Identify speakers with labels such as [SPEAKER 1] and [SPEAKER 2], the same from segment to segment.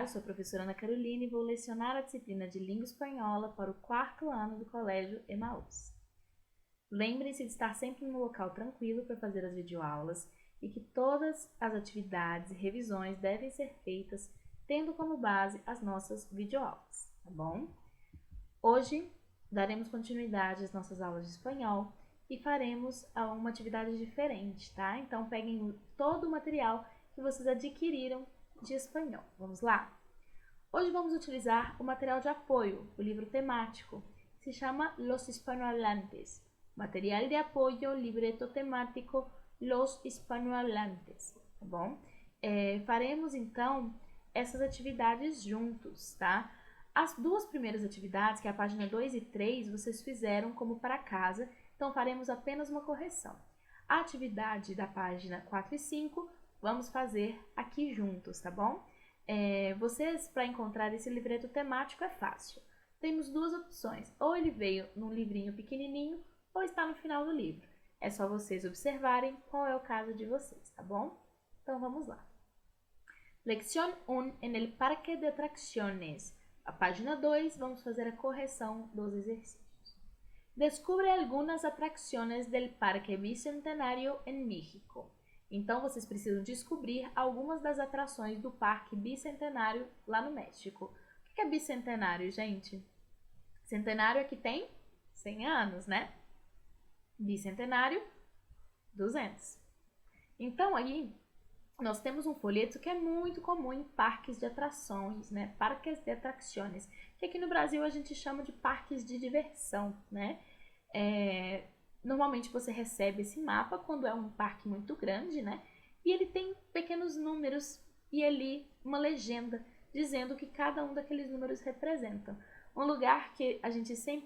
[SPEAKER 1] eu sou a professora Ana Carolina e vou lecionar a disciplina de Língua Espanhola para o 4º ano do Colégio Emaús. Lembrem-se de estar sempre num local tranquilo para fazer as videoaulas e que todas as atividades e revisões devem ser feitas tendo como base as nossas videoaulas, tá bom? Hoje daremos continuidade às nossas aulas de espanhol e faremos uma atividade diferente, tá? Então peguem todo o material que vocês adquiriram de espanhol. Vamos lá? Hoje vamos utilizar o material de apoio, o livro temático, que se chama Los Hispanohablantes. Material de apoio, libreto temático, Los Hispanohablantes, tá bom? Faremos então essas atividades juntos, tá? As duas primeiras atividades, que é a página 2 e 3, vocês fizeram como para casa, então faremos apenas uma correção. A atividade da página 4 e 5, vamos fazer aqui juntos, tá bom? Vocês, para encontrar esse livreto temático, é fácil. Temos duas opções, ou ele veio num livrinho pequenininho, ou está no final do livro. É só vocês observarem qual é o caso de vocês, tá bom? Então vamos lá. Lección 1 en el parque de atracciones. A página 2, vamos fazer a correção dos exercícios. Descubre algunas atracciones del Parque Bicentenario en México. Então, vocês precisam descobrir algumas das atrações do Parque Bicentenário lá no México. O que é bicentenário, gente? Centenário é que tem 100 anos, né? Bicentenário, 200. Então, aí, nós temos um folheto que é muito comum em parques de atrações, né? Parques de atracciones, que aqui no Brasil a gente chama de parques de diversão, né? Normalmente você recebe esse mapa quando é um parque muito grande, né? E ele tem pequenos números e ali uma legenda dizendo o que cada um daqueles números representa. Um lugar que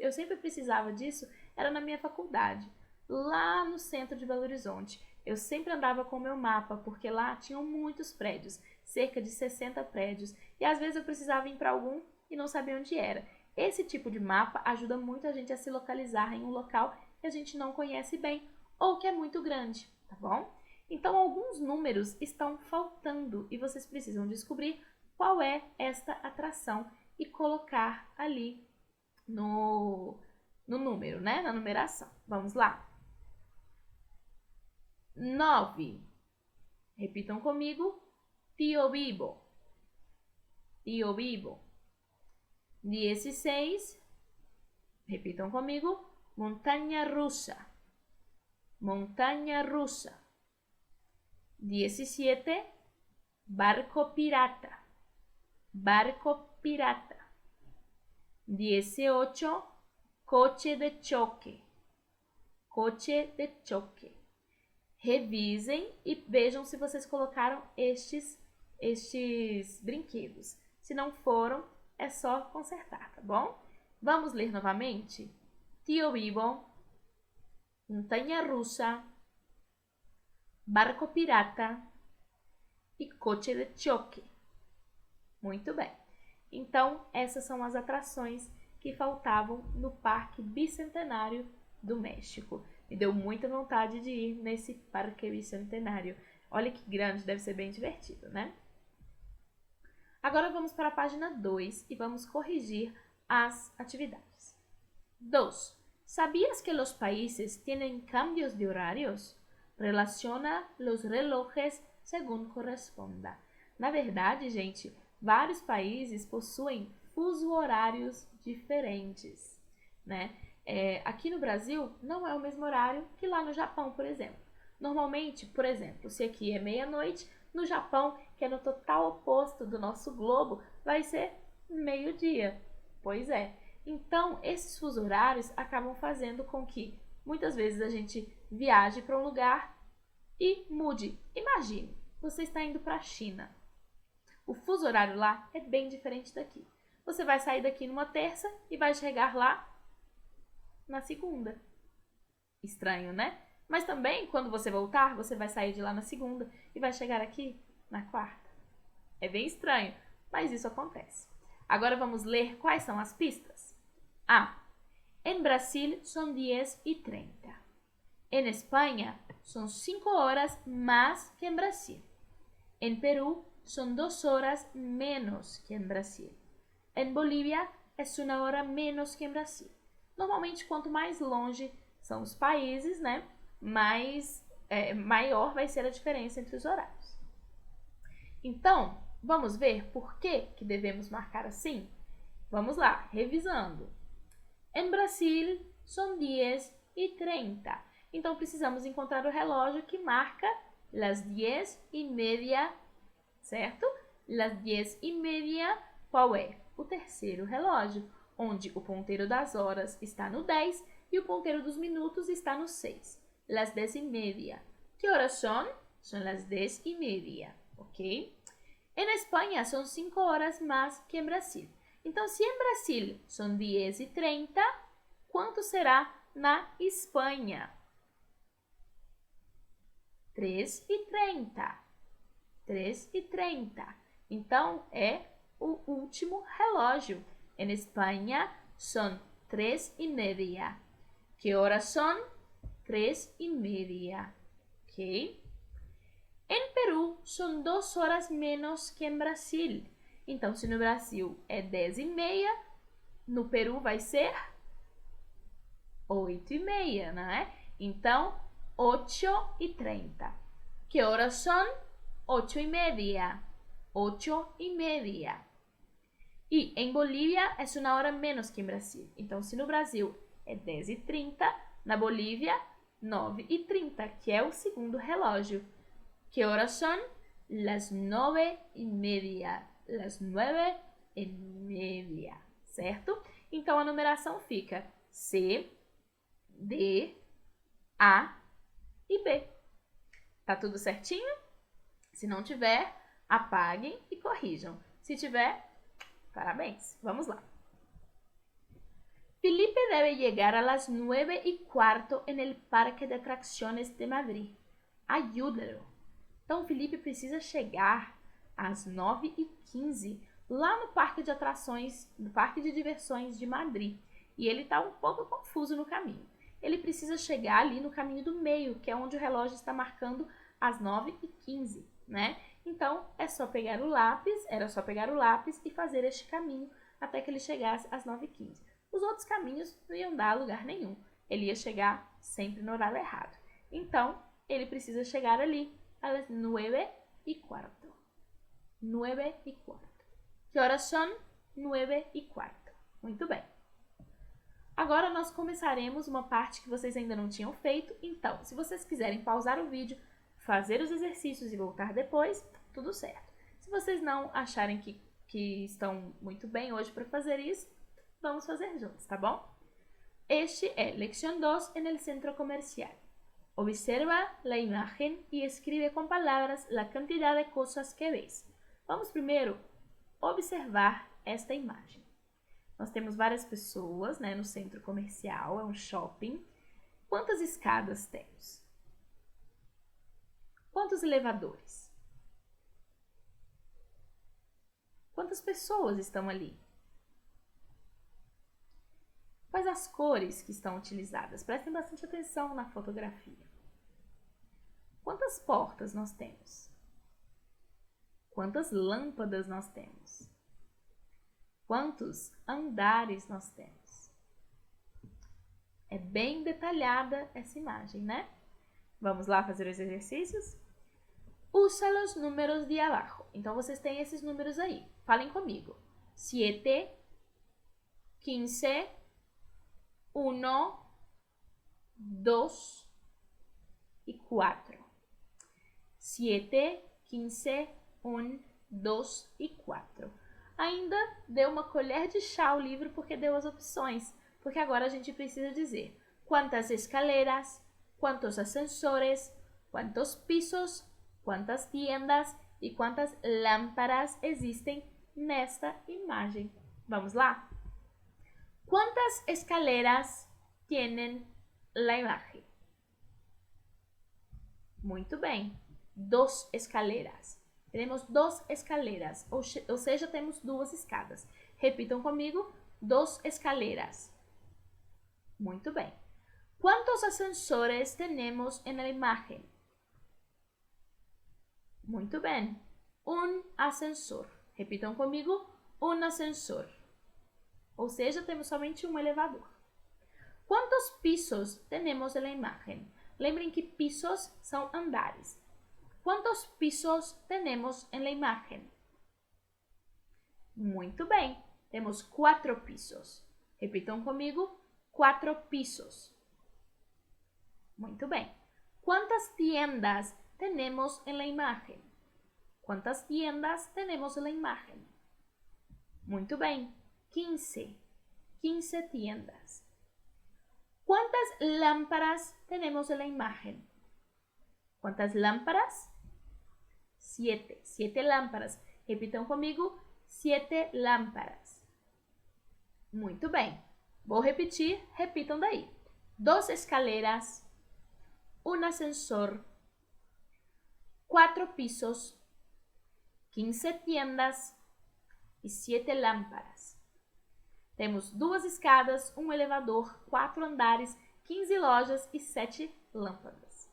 [SPEAKER 1] eu sempre precisava disso era na minha faculdade, lá no centro de Belo Horizonte. Eu sempre andava com o meu mapa, porque lá tinham muitos prédios, cerca de 60 prédios, e às vezes eu precisava ir para algum e não sabia onde era. Esse tipo de mapa ajuda muito a gente a se localizar em um local que a gente não conhece bem ou que é muito grande, tá bom? Então, alguns números estão faltando e vocês precisam descobrir qual é esta atração e colocar ali no número, né? Na numeração. Vamos lá? 9. Repitam comigo. Tío Vivo. Tío Vivo. 16. Repitam comigo. Montaña Rusa. Montaña Rusa. 17. Barco Pirata. Barco Pirata. 18. Coche de choque. Coche de choque. Revisem e vejam se vocês colocaram estes brinquedos. Se não foram, é só consertar, tá bom? Vamos ler novamente? Tío Vivo, Montaña Rusa, Barco Pirata e Coche de choque. Muito bem. Então, essas são as atrações que faltavam no Parque Bicentenário do México. Me deu muita vontade de ir nesse Parque Bicentenário. Olha que grande, deve ser bem divertido, né? Agora vamos para a página 2 e vamos corrigir as atividades. 2. ¿Sabías que los países tienen cambios de horarios? Relaciona los relojes según corresponda. Na verdade, gente, vários países possuem fuso horários diferentes, né? Aqui no Brasil não é o mesmo horário que lá no Japão, por exemplo. Normalmente, por exemplo, se aqui é meia-noite, no Japão, que é no total oposto do nosso globo, vai ser meio-dia. Pois é. Então, esses fusos horários acabam fazendo com que muitas vezes a gente viaje para um lugar e mude. Imagine, você está indo para a China. O fuso horário lá é bem diferente daqui. Você vai sair daqui numa terça e vai chegar lá na segunda. Estranho, né? Mas também, quando você voltar, você vai sair de lá na segunda e vai chegar aqui na quarta. É bem estranho, mas isso acontece. Agora vamos ler quais são as pistas. A. En Brasil son 10:30. En España son 5 horas más que en Brasil. En Perú son 2 horas menos que en Brasil. En Bolívia, es 1 hora menos que en Brasil. Normalmente, quanto mais longe são os países, né, maior vai ser a diferença entre os horários. Então, vamos ver por que devemos marcar assim? Vamos lá, revisando. Em Brasil, são 10:30. Então, precisamos encontrar o relógio que marca as 10:30, certo? As 10:30, qual é? O terceiro relógio, onde o ponteiro das horas está no 10 e o ponteiro dos minutos está no 6. Las 10:30. Que horas são? São as 10:30, ok? Em Espanha, são 5 horas mais que em Brasil. Então, se em Brasil são 10:30, quanto será na Espanha? 3:30. 3:30. Então, é o último relógio. Em Espanha, são 3:30. Que horas são? 3:30. Ok? Em Peru, são 2 horas menos que em Brasil. Então, se no Brasil é 10:30, no Peru vai ser 8:30, não é? Então, 8:30. Que horas são? 8:30. 8:30. E em Bolívia é 1 hora menos que em Brasil. Então, se no Brasil é 10:30, na Bolívia, 9:30, que é o segundo relógio. Que horas são? Las 9:30. Las 9:30, certo? Então, a numeração fica C, D, A e B. Tá tudo certinho? Se não tiver, apaguem e corrijam. Se tiver, parabéns. Vamos lá. Felipe debe llegar a las 9:15 en el Parque de Atracciones de Madrid. Ayúdalo. Então, Felipe precisa chegar às 9:15 lá no Parque de Atrações, no Parque de Diversões de Madrid. E ele está um pouco confuso no caminho. Ele precisa chegar ali no caminho do meio, que é onde o relógio está marcando às 9:15, né? Então, era só pegar o lápis e fazer este caminho até que ele chegasse às 9:15. Os outros caminhos não iam dar a lugar nenhum. Ele ia chegar sempre no horário errado. Então, ele precisa chegar ali às 9:15. 9:15. Que horas são? 9:15. Muito bem. Agora nós começaremos uma parte que vocês ainda não tinham feito. Então, se vocês quiserem pausar o vídeo, fazer os exercícios e voltar depois, tudo certo. Se vocês não acharem que estão muito bem hoje para fazer isso, vamos fazer juntos, tá bom? Este é Lección 2 en el centro comercial. Observa la imagen y escribe con palabras la cantidad de cosas que ves. Vamos primeiro observar esta imagem. Nós temos várias pessoas, né, no centro comercial, é um shopping. Quantas escadas temos? Quantos elevadores? Quantas pessoas estão ali? Quais as cores que estão utilizadas? Prestem bastante atenção na fotografia. Quantas portas nós temos? Quantas lâmpadas nós temos? Quantos andares nós temos? É bem detalhada essa imagem, né? Vamos lá fazer os exercícios? Usa os números de abaixo. Então, vocês têm esses números aí. Falem comigo. 7, 15, 1, 2 e 4. 7, 15, 1, 2 e 4. Ainda deu uma colher de chá ao livro porque deu as opções. Porque agora a gente precisa dizer quantas escaleras, quantos ascensores, quantos pisos, quantas tiendas e quantas lâmpadas existem nesta imagem. Vamos lá? ¿Cuántas escaleras tienen la imagen? Muito bem. 2 escaleras. Temos 2 escaleras, ou seja, temos 2 escadas. Repitam comigo, 2 escaleras. Muito bem. ¿Cuántos ascensores tenemos en la imagen? Muito bem. un ascensor. Repitam comigo, un ascensor. Ou seja, temos somente um elevador. Quantos pisos temos na imagem? Lembrem que pisos são andares. Quantos pisos temos na imagem? Muito bem, temos 4 pisos. Repitam comigo, 4 pisos. Muito bem. Quantas tiendas temos na imagem? Quantas tiendas temos na imagem? Muito bem, 15. 15 tiendas. ¿Cuántas lámparas tenemos en la imagen? ¿Cuántas lámparas? 7. 7 lámparas. Repitam comigo, 7 lámparas. Muito bem. Vou repetir, repitam daí. 2 escaleras, un ascensor, 4 pisos, 15 tiendas e 7 lámparas. Temos 2 escadas, um elevador, 4 andares, 15 lojas e 7 lâmpadas.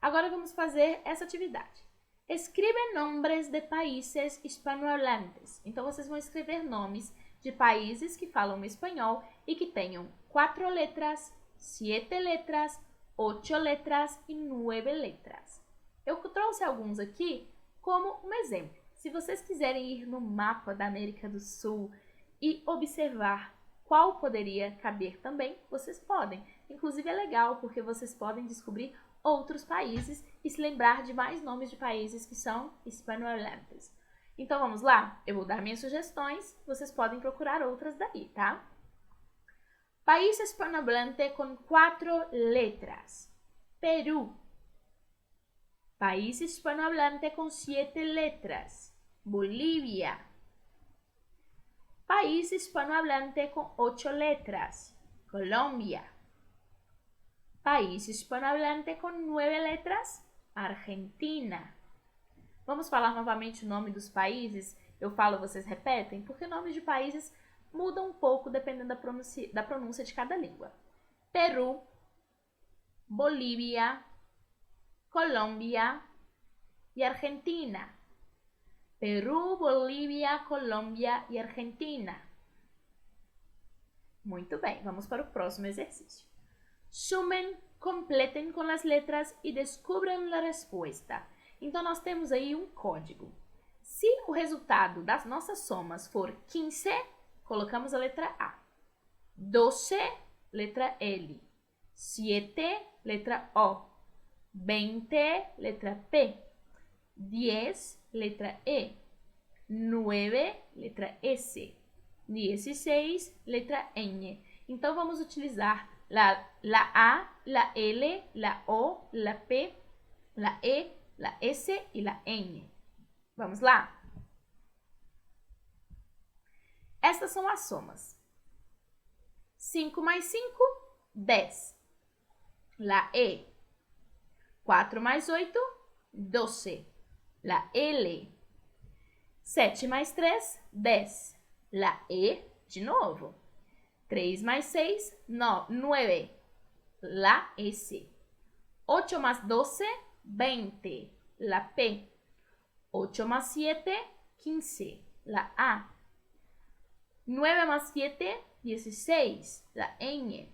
[SPEAKER 1] Agora vamos fazer essa atividade. Escreve nomes de países hispanohablantes. Então, vocês vão escrever nomes de países que falam espanhol e que tenham 4 letras, 7 letras, 8 letras e 9 letras. Eu trouxe alguns aqui como um exemplo. Se vocês quiserem ir no mapa da América do Sul e observar qual poderia caber também, vocês podem. Inclusive é legal porque vocês podem descobrir outros países e se lembrar de mais nomes de países que são hispanohablantes. Então vamos lá? Eu vou dar minhas sugestões, vocês podem procurar outras daí, tá? País hispanohablante com 4 letras. Perú. País hispanohablante com 7 letras. Bolívia. País hispanohablante com 8 letras. Colômbia. País hispanohablante com 9 letras. Argentina. Vamos falar novamente o nome dos países? Eu falo, vocês repetem, porque nomes de países mudam um pouco dependendo da pronúncia de cada língua. Peru, Bolívia, Colômbia e Argentina. Peru, Bolívia, Colômbia e Argentina. Muito bem, vamos para o próximo exercício. Sumen, completem com as letras e descubram a resposta. Então, nós temos aí um código. Se o resultado das nossas somas for 15, colocamos a letra A. 12, letra L. 7, letra O. 20, letra P. 10, letra E. 9, letra S. 16, letra N. Então, vamos utilizar la A, la L, la O, la P, la E, la S e la N. Vamos lá? Estas são as somas. 5 mais 5, 10. La E. 4 mais 8, 12. La L. 7 mais 3, 10. La E, de novo. 3 mais 6, 9. La S. 8 más 12, 20. La P. 8 más 7, 15. La A. 9 más 7, 16. La N.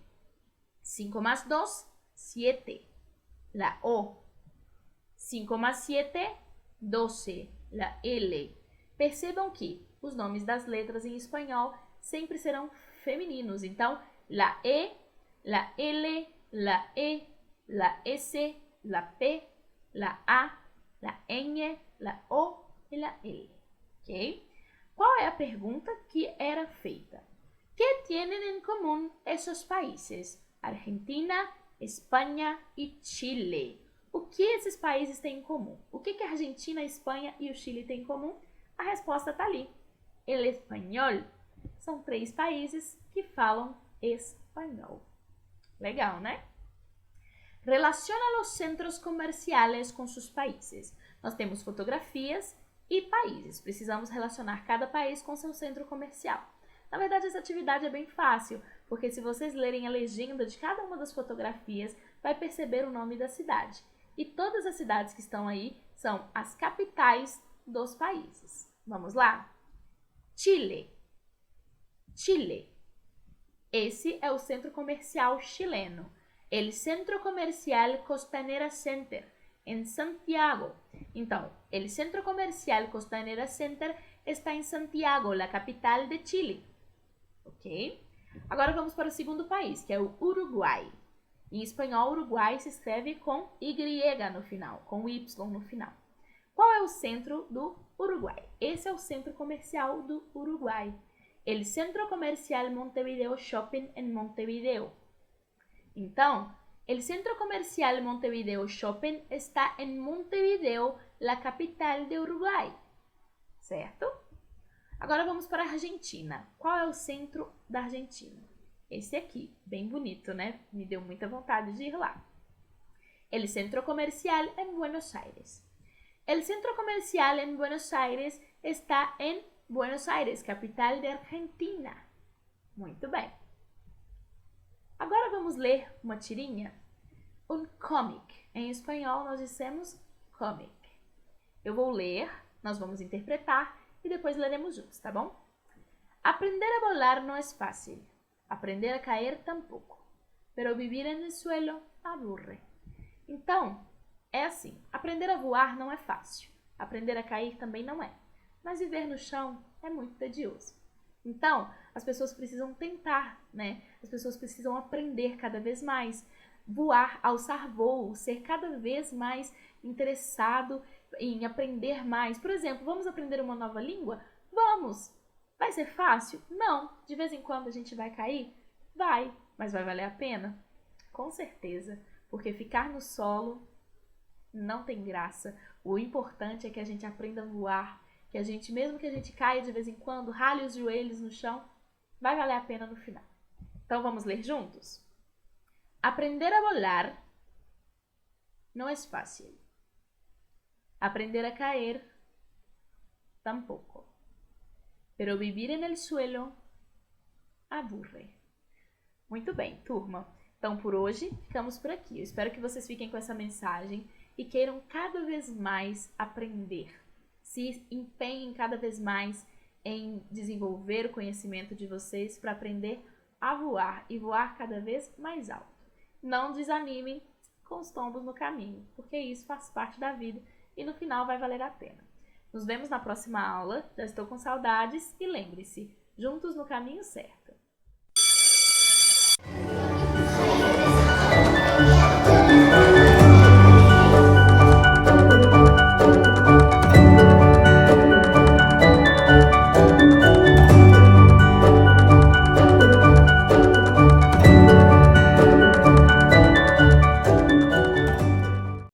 [SPEAKER 1] 5 más 2, 7. La O. 5 más 7, 12. La L. Percebam que os nomes das letras em espanhol sempre serão femininos. Então, la E, la L, la E, la S, la P, la A, la N, la O e la L. Ok? Qual é a pergunta que era feita? ¿Qué tienen en común esos países? Argentina, Espanha e Chile. O que esses países têm em comum? O que a Argentina, a Espanha e o Chile têm em comum? A resposta está ali. El espanhol. São 3 países que falam espanhol. Legal, né? Relaciona os centros comerciais com seus países. Nós temos fotografias e países. Precisamos relacionar cada país com seu centro comercial. Na verdade, essa atividade é bem fácil, porque se vocês lerem a legenda de cada uma das fotografias, vai perceber o nome da cidade. E todas as cidades que estão aí são as capitais dos países. Vamos lá? Chile. Chile. Esse é o centro comercial chileno. El Centro Comercial Costanera Center, em Santiago. Então, el Centro Comercial Costanera Center está em Santiago, a capital de Chile. Ok? Agora vamos para o segundo país, que é o Uruguai. Em espanhol, Uruguai se escreve com Y no final, com Y no final. Qual é o centro do Uruguai? Esse é o centro comercial do Uruguai. El Centro Comercial Montevideo Shopping em Montevideo. Então, el Centro Comercial Montevideo Shopping está em Montevideo, a capital de Uruguai. Certo? Agora vamos para a Argentina. Qual é o centro da Argentina? Esse aqui, bem bonito, né? Me deu muita vontade de ir lá. El Centro Comercial em Buenos Aires. El Centro Comercial em Buenos Aires está em Buenos Aires, capital de Argentina. Muito bem. Agora vamos ler uma tirinha. Um comic. Em espanhol nós dissemos comic. Eu vou ler, nós vamos interpretar e depois leremos juntos, tá bom? Aprender a volar não é fácil. Aprender a cair tampouco. Pero vivir en el suelo aburre. Então, é assim. Aprender a voar não é fácil. Aprender a cair também não é. Mas viver no chão é muito tedioso. Então, as pessoas precisam tentar, né? As pessoas precisam aprender cada vez mais. Voar, alçar voo, ser cada vez mais interessado em aprender mais. Por exemplo, vamos aprender uma nova língua? Vamos! Vai ser fácil? Não. De vez em quando a gente vai cair? Vai. Mas vai valer a pena? Com certeza. Porque ficar no solo não tem graça. O importante é que a gente aprenda a voar. Que a gente, mesmo que a gente caia de vez em quando, rale os joelhos no chão, vai valer a pena no final. Então vamos ler juntos? Aprender a volar não é fácil. Aprender a caer tampoco. Pero vivir en el suelo aburre. Muito bem, turma. Então, por hoje, ficamos por aqui. Eu espero que vocês fiquem com essa mensagem e queiram cada vez mais aprender. Se empenhem cada vez mais em desenvolver o conhecimento de vocês para aprender a voar e voar cada vez mais alto. Não desanimem com os tombos no caminho, porque isso faz parte da vida e no final vai valer a pena. Nos vemos na próxima aula. Já estou com saudades e lembre-se, juntos no caminho certo.